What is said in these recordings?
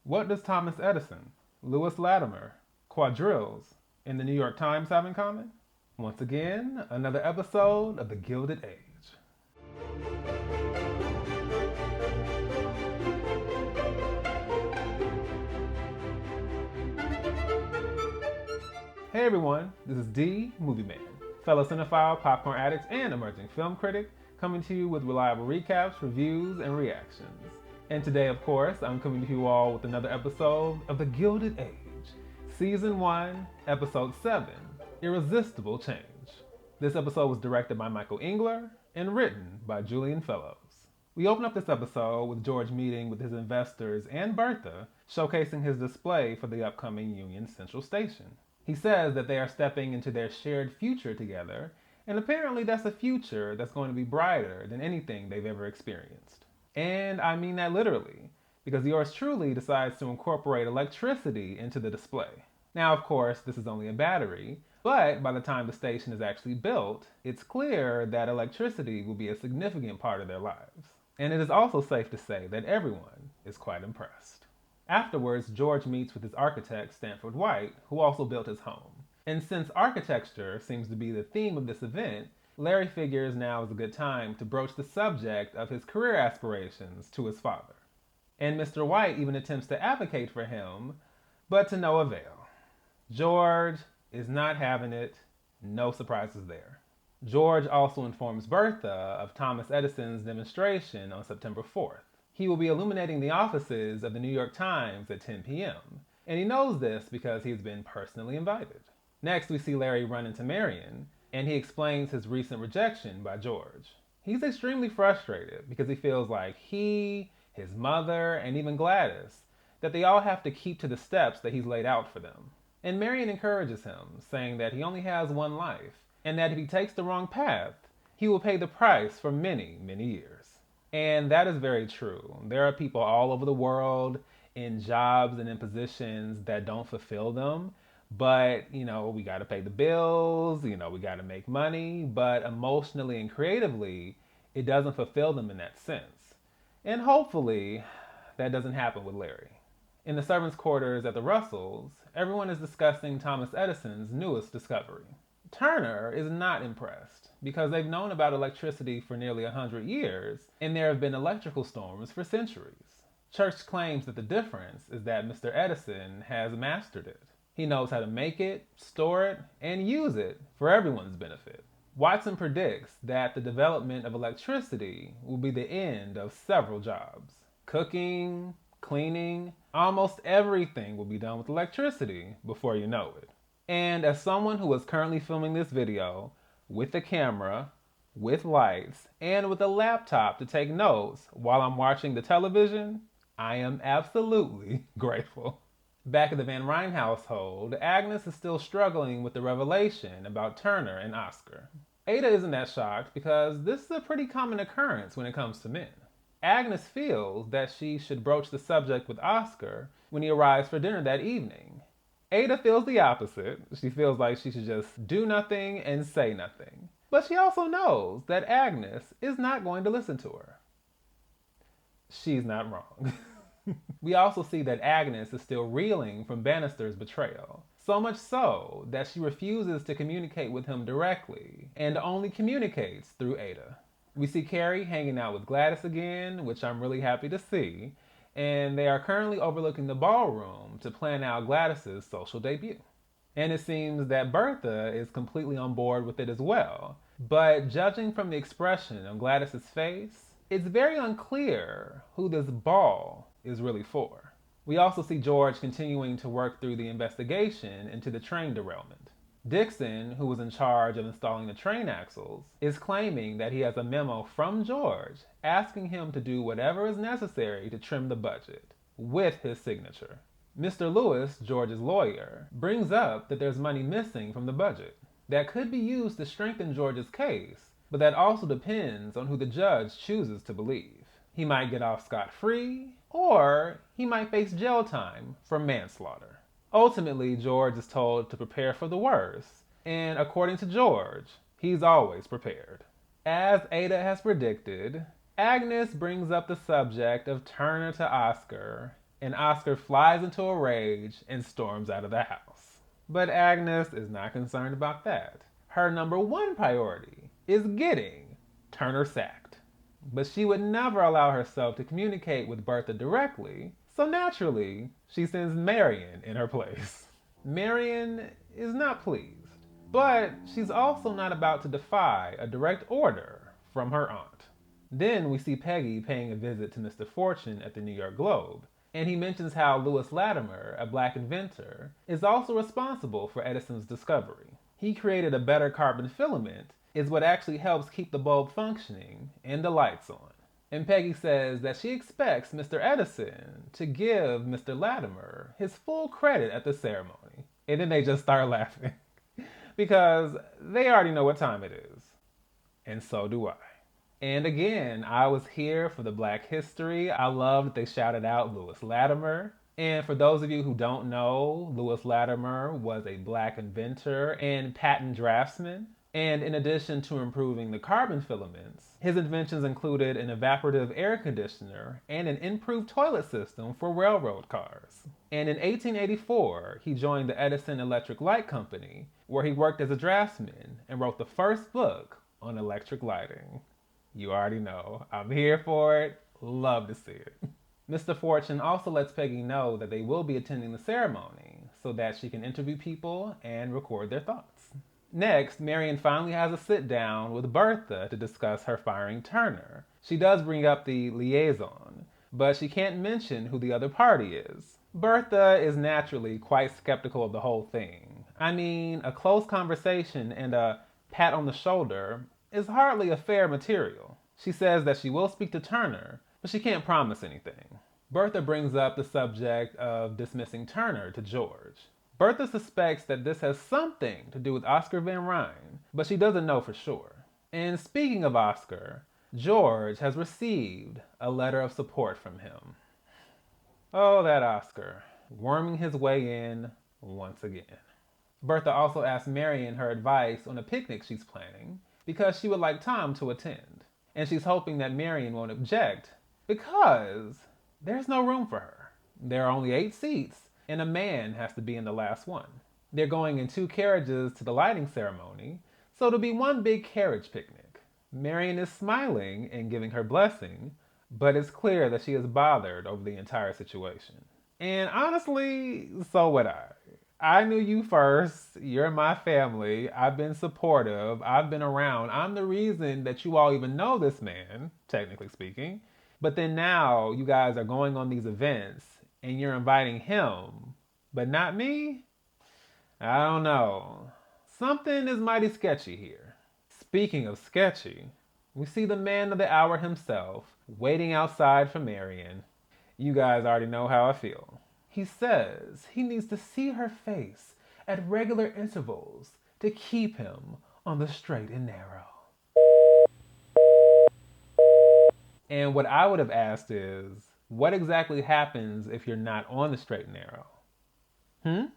What does Thomas Edison, Louis Latimer, quadrilles, and the New York Times have in common? Once again, another episode of the Gilded Age. Hey everyone, this is D, Movie Man, fellow cinephile, popcorn addict, and emerging film critic, coming to you with reliable recaps, reviews, and reactions. And today, of course, I'm coming to you all with another episode of The Gilded Age, Season 1, Episode 7, Irresistible Change. This episode was directed by Michael Engler and written by Julian. We open up this episode with George meeting with his investors and Bertha, showcasing his display for the upcoming Union Central Station. He says that they are stepping into their shared future together, and apparently that's a future that's going to be brighter than anything they've ever experienced. And I mean that literally, because yours truly decides to incorporate electricity into the display. Now, of course, this is only a battery, but by the time the station is actually built, it's clear that electricity will be a significant part of their lives. And it is also safe to say that everyone is quite impressed. Afterwards, George meets with his architect, Stanford White, who also built his home. And since architecture seems to be the theme of this event, Larry figures now is a good time to broach the subject of his career aspirations to his father. And Mr. White even attempts to advocate for him, but to no avail. George is not having it, no surprises there. George also informs Bertha of Thomas Edison's demonstration on September 4th. He will be illuminating the offices of the New York Times at 10 p.m., and he knows this because he's been personally invited. Next, we see Larry run into Marion, and he explains his recent rejection by George. He's extremely frustrated because he feels like he, his mother, and even Gladys, that they all have to keep to the steps that he's laid out for them. And Marion encourages him, saying that he only has one life, and that if he takes the wrong path, he will pay the price for many, many years. And that is very true. There are people all over the world in jobs and in positions that don't fulfill them. But, we got to pay the bills, we got to make money. But emotionally and creatively, it doesn't fulfill them in that sense. And hopefully, that doesn't happen with Larry. In the servants' quarters at the Russells, everyone is discussing Thomas Edison's newest discovery. Turner is not impressed because they've known about electricity for nearly 100 years, and there have been electrical storms for centuries. Church claims that the difference is that Mr. Edison has mastered it. He knows how to make it, store it, and use it for everyone's benefit. Watson predicts that the development of electricity will be the end of several jobs. Cooking, cleaning, almost everything will be done with electricity before you know it. And as someone who is currently filming this video with a camera, with lights, and with a laptop to take notes while I'm watching the television, I am absolutely grateful. Back at the Van Rhijn household, Agnes is still struggling with the revelation about Turner and Oscar. Ada isn't that shocked because this is a pretty common occurrence when it comes to men. Agnes feels that she should broach the subject with Oscar when he arrives for dinner that evening. Ada feels the opposite. She feels like she should just do nothing and say nothing. But she also knows that Agnes is not going to listen to her. She's not wrong. We also see that Agnes is still reeling from Bannister's betrayal. So much so that she refuses to communicate with him directly and only communicates through Ada. We see Carrie hanging out with Gladys again, which I'm really happy to see, and they are currently overlooking the ballroom to plan out Gladys's social debut. And it seems that Bertha is completely on board with it as well. But judging from the expression on Gladys's face, it's very unclear who this ball is really for. We also see George continuing to work through the investigation into the train derailment. Dixon, who was in charge of installing the train axles, is claiming that he has a memo from George asking him to do whatever is necessary to trim the budget, with his signature. Mr. Lewis, George's lawyer, brings up that there's money missing from the budget that could be used to strengthen George's case, but that also depends on who the judge chooses to believe. He might get off scot-free, or he might face jail time for manslaughter. Ultimately, George is told to prepare for the worst, and according to George, he's always prepared. As Ada has predicted, Agnes brings up the subject of Turner to Oscar, and Oscar flies into a rage and storms out of the house. But Agnes is not concerned about that. Her number one priority is getting Turner sacked. But she would never allow herself to communicate with Bertha directly, so naturally, she sends Marion in her place. Marion is not pleased, but she's also not about to defy a direct order from her aunt. Then we see Peggy paying a visit to Mr. Fortune at the New York Globe, and he mentions how Louis Latimer, a black inventor, is also responsible for Edison's discovery. He created a better carbon filament, is what actually helps keep the bulb functioning and the lights on. And Peggy says that she expects Mr. Edison to give Mr. Latimer his full credit at the ceremony. And then they just start laughing because they already know what time it is. And so do I. And again, I was here for the Black history. I love that they shouted out Louis Latimer. And for those of you who don't know, Louis Latimer was a black inventor and patent draftsman. And in addition to improving the carbon filaments, his inventions included an evaporative air conditioner and an improved toilet system for railroad cars. And in 1884, he joined the Edison Electric Light Company, where he worked as a draftsman and wrote the first book on electric lighting. You already know. I'm here for it. Love to see it. Mr. Fortune also lets Peggy know that they will be attending the ceremony so that she can interview people and record their thoughts. Next, Marion finally has a sit down with Bertha to discuss her firing Turner. She does bring up the liaison, but she can't mention who the other party is. Bertha is naturally quite skeptical of the whole thing. I mean, a close conversation and a pat on the shoulder is hardly a fair material. She says that she will speak to Turner, but she can't promise anything. Bertha brings up the subject of dismissing Turner to George. Bertha suspects that this has something to do with Oscar Van Rhijn, but she doesn't know for sure. And speaking of Oscar, George has received a letter of support from him. Oh, that Oscar, worming his way in once again. Bertha also asks Marion her advice on a picnic she's planning because she would like Tom to attend. And she's hoping that Marion won't object because there's no room for her. There are only 8 seats, and a man has to be in the last one. They're going in 2 carriages to the lighting ceremony, so it'll be one big carriage picnic. Marion is smiling and giving her blessing, but it's clear that she is bothered over the entire situation. And honestly, so would I. I knew you first. You're my family. I've been supportive. I've been around. I'm the reason that you all even know this man, technically speaking. But then now you guys are going on these events and you're inviting him, but not me? I don't know. Something is mighty sketchy here. Speaking of sketchy, we see the man of the hour himself waiting outside for Marion. You guys already know how I feel. He says he needs to see her face at regular intervals to keep him on the straight and narrow. And what I would have asked is, what exactly happens if you're not on the straight and narrow?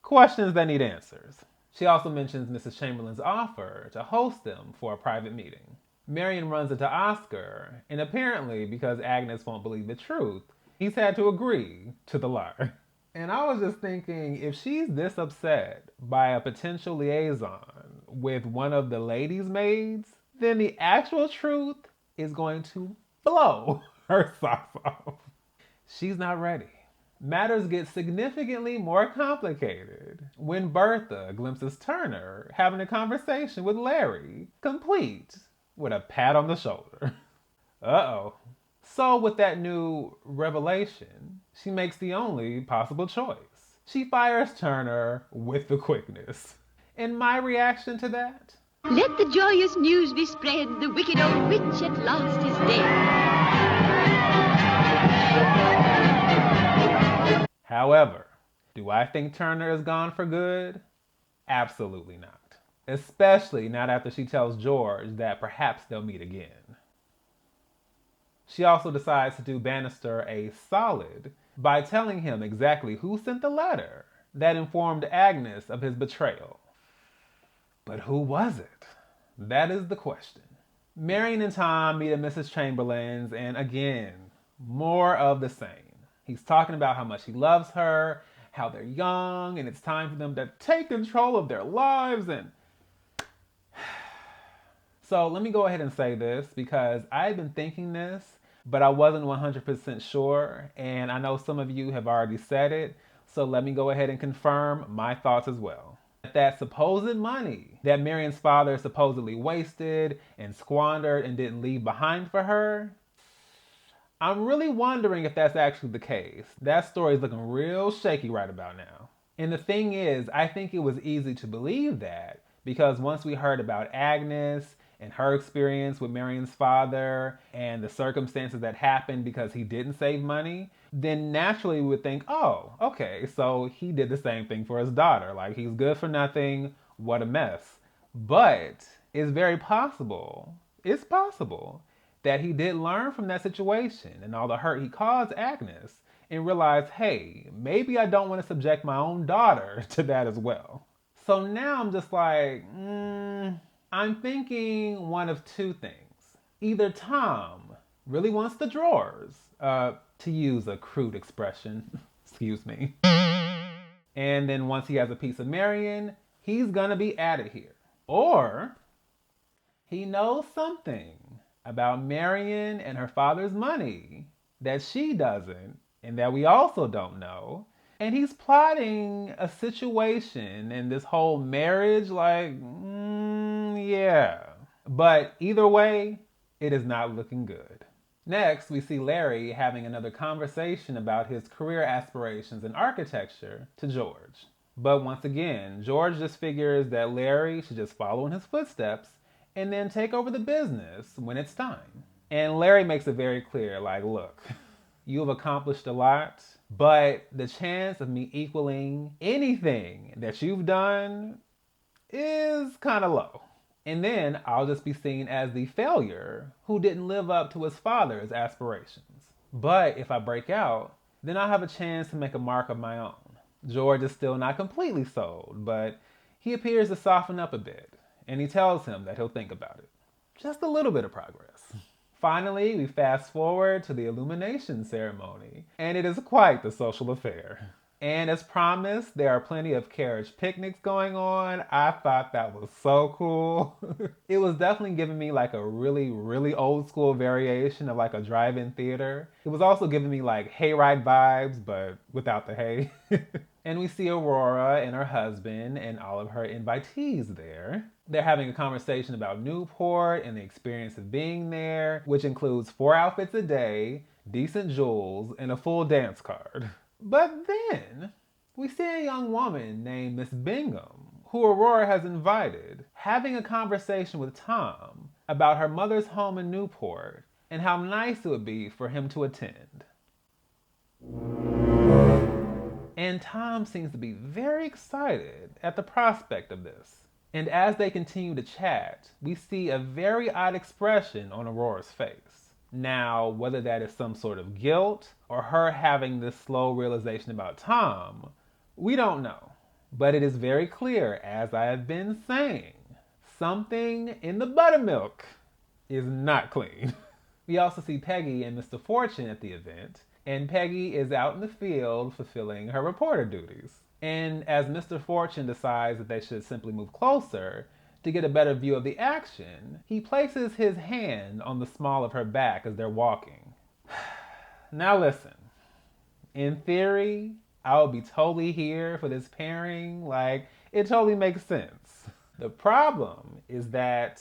Questions that need answers. She also mentions Mrs. Chamberlain's offer to host them for a private meeting. Marion runs into Oscar, and apparently, because Agnes won't believe the truth, he's had to agree to the lie. And I was just thinking, if she's this upset by a potential liaison with one of the ladies' maids, then the actual truth is going to blow her socks off. She's not ready. Matters get significantly more complicated when Bertha glimpses Turner having a conversation with Larry, complete with a pat on the shoulder. Uh-oh. So with that new revelation, she makes the only possible choice. She fires Turner with the quickness. And my reaction to that? Let the joyous news be spread, the wicked old witch at last is dead. However, do I think Turner is gone for good? Absolutely not. Especially not after she tells George that perhaps they'll meet again. She also decides to do Bannister a solid by telling him exactly who sent the letter that informed Agnes of his betrayal. But who was it? That is the question. Marion and Tom meet at Mrs. Chamberlain's, and again, more of the same. He's talking about how much he loves her, how they're young, and it's time for them to take control of their lives. And so let me go ahead and say this, because I've been thinking this, but I wasn't 100% sure, and I know some of you have already said it, so let me go ahead and confirm my thoughts as well. That supposed money that Marion's father supposedly wasted and squandered and didn't leave behind for her, I'm really wondering if that's actually the case. That story is looking real shaky right about now. And the thing is, I think it was easy to believe that, because once we heard about Agnes and her experience with Marion's father and the circumstances that happened because he didn't save money, then naturally we would think, oh, okay, so he did the same thing for his daughter. Like, he's good for nothing, what a mess. But it's very possible, that he did learn from that situation and all the hurt he caused Agnes and realized, hey, maybe I don't want to subject my own daughter to that as well. So now I'm just like, I'm thinking one of two things. Either Tom really wants the drawers, to use a crude expression, excuse me. And then once he has a piece of Marion, he's gonna be at it here. Or he knows something about Marion and her father's money that she doesn't, and that we also don't know. And he's plotting a situation in this whole marriage, like, yeah. But either way, it is not looking good. Next, we see Larry having another conversation about his career aspirations in architecture to George. But once again, George just figures that Larry should just follow in his footsteps and then take over the business when it's time. And Larry makes it very clear, like, look, you've accomplished a lot, but the chance of me equaling anything that you've done is kind of low. And then I'll just be seen as the failure who didn't live up to his father's aspirations. But if I break out, then I'll have a chance to make a mark of my own. George is still not completely sold, but he appears to soften up a bit, and he tells him that he'll think about it. Just a little bit of progress. Finally, we fast forward to the Illumination Ceremony, and it is quite the social affair. And as promised, there are plenty of carriage picnics going on. I thought that was so cool. It was definitely giving me like a really, really old school variation of like a drive-in theater. It was also giving me like hayride vibes, but without the hay. And we see Aurora and her husband and all of her invitees there. They're having a conversation about Newport and the experience of being there, which includes 4 outfits a day, decent jewels, and a full dance card. But then we see a young woman named Miss Bingham, who Aurora has invited, having a conversation with Tom about her mother's home in Newport and how nice it would be for him to attend. And Tom seems to be very excited at the prospect of this. And as they continue to chat, we see a very odd expression on Aurora's face. Now, whether that is some sort of guilt or her having this slow realization about Tom, we don't know. But it is very clear, as I have been saying, something in the buttermilk is not clean. We also see Peggy and Mr. Fortune at the event, and Peggy is out in the field fulfilling her reporter duties. And as Mr. Fortune decides that they should simply move closer to get a better view of the action, he places his hand on the small of her back as they're walking. Now listen, in theory, I would be totally here for this pairing. Like, it totally makes sense. The problem is that,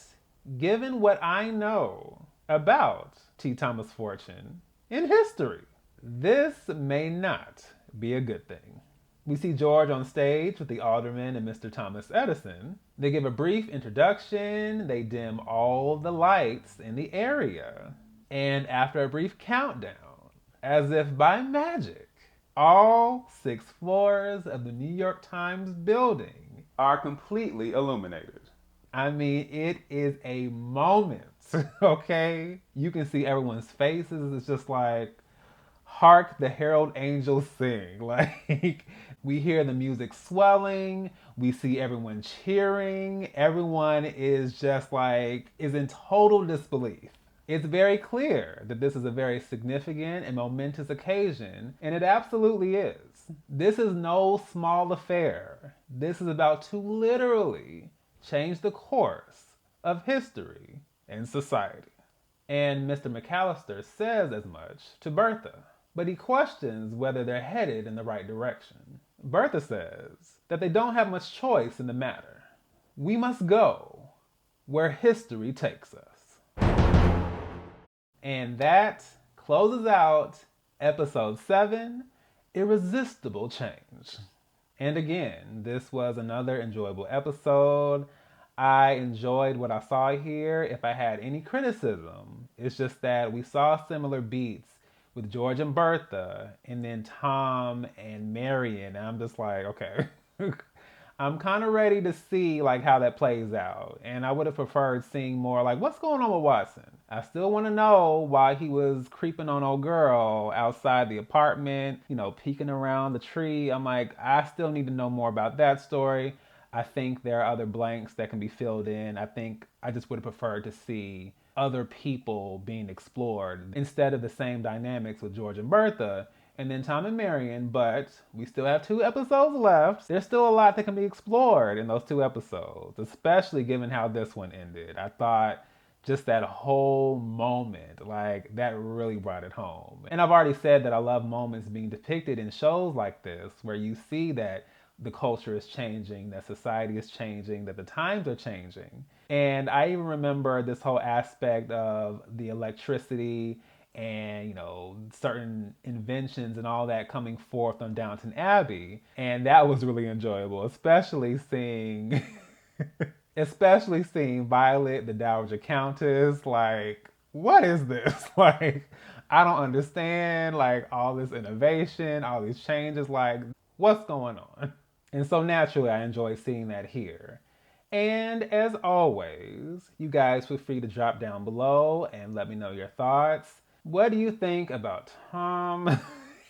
given what I know about T. Thomas Fortune in history, this may not be a good thing. We see George on stage with the alderman and Mr. Thomas Edison. They give a brief introduction, they dim all the lights in the area, and after a brief countdown, as if by magic, all 6 floors of the New York Times building are completely illuminated. I mean, it is a moment, okay? You can see everyone's faces. It's just like, hark the herald angels sing. Like, we hear the music swelling, we see everyone cheering, everyone is just like, is in total disbelief. It's very clear that this is a very significant and momentous occasion, and it absolutely is. This is no small affair. This is about to literally change the course of history and society. And Mr. McAllister says as much to Bertha, but he questions whether they're headed in the right direction. Bertha says that they don't have much choice in the matter. We must go where history takes us. And that closes out episode 7, Irresistible Change. And again, this was another enjoyable episode. I enjoyed what I saw here. If I had any criticism, it's just that we saw similar beats with George and Bertha, and then Tom and Marion. And I'm just like, okay. I'm kind of ready to see like how that plays out. And I would have preferred seeing more like what's going on with Watson. I still want to know why he was creeping on old girl outside the apartment, peeking around the tree. I'm like, I still need to know more about that story. I think there are other blanks that can be filled in. I think I just would have preferred to see other people being explored instead of the same dynamics with George and Bertha and then Tom and Marion, but we still have 2 episodes left. There's still a lot that can be explored in those 2 episodes, especially given how this one ended. I thought just that whole moment, like that really brought it home. And I've already said that I love moments being depicted in shows like this where you see that the culture is changing, that society is changing, that the times are changing. And I even remember this whole aspect of the electricity and, certain inventions and all that coming forth on Downton Abbey. And that was really enjoyable, especially seeing Violet, the Dowager Countess. Like, what is this? Like, I don't understand, like, all this innovation, all these changes, like, what's going on? And so naturally, I enjoyed seeing that here. And as always, you guys feel free to drop down below and let me know your thoughts. What do you think about Tom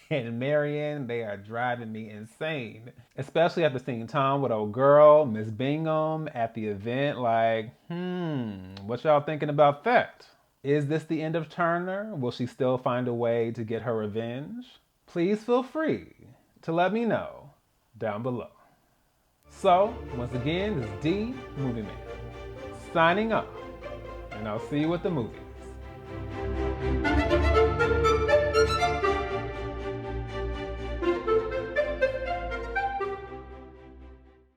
and Marion? They are driving me insane. Especially after seeing Tom with old girl, Miss Bingham, at the event. Like, what y'all thinking about that? Is this the end of Turner? Will she still find a way to get her revenge? Please feel free to let me know down below. So, once again, this is D Movie Man, signing off, and I'll see you at the movies.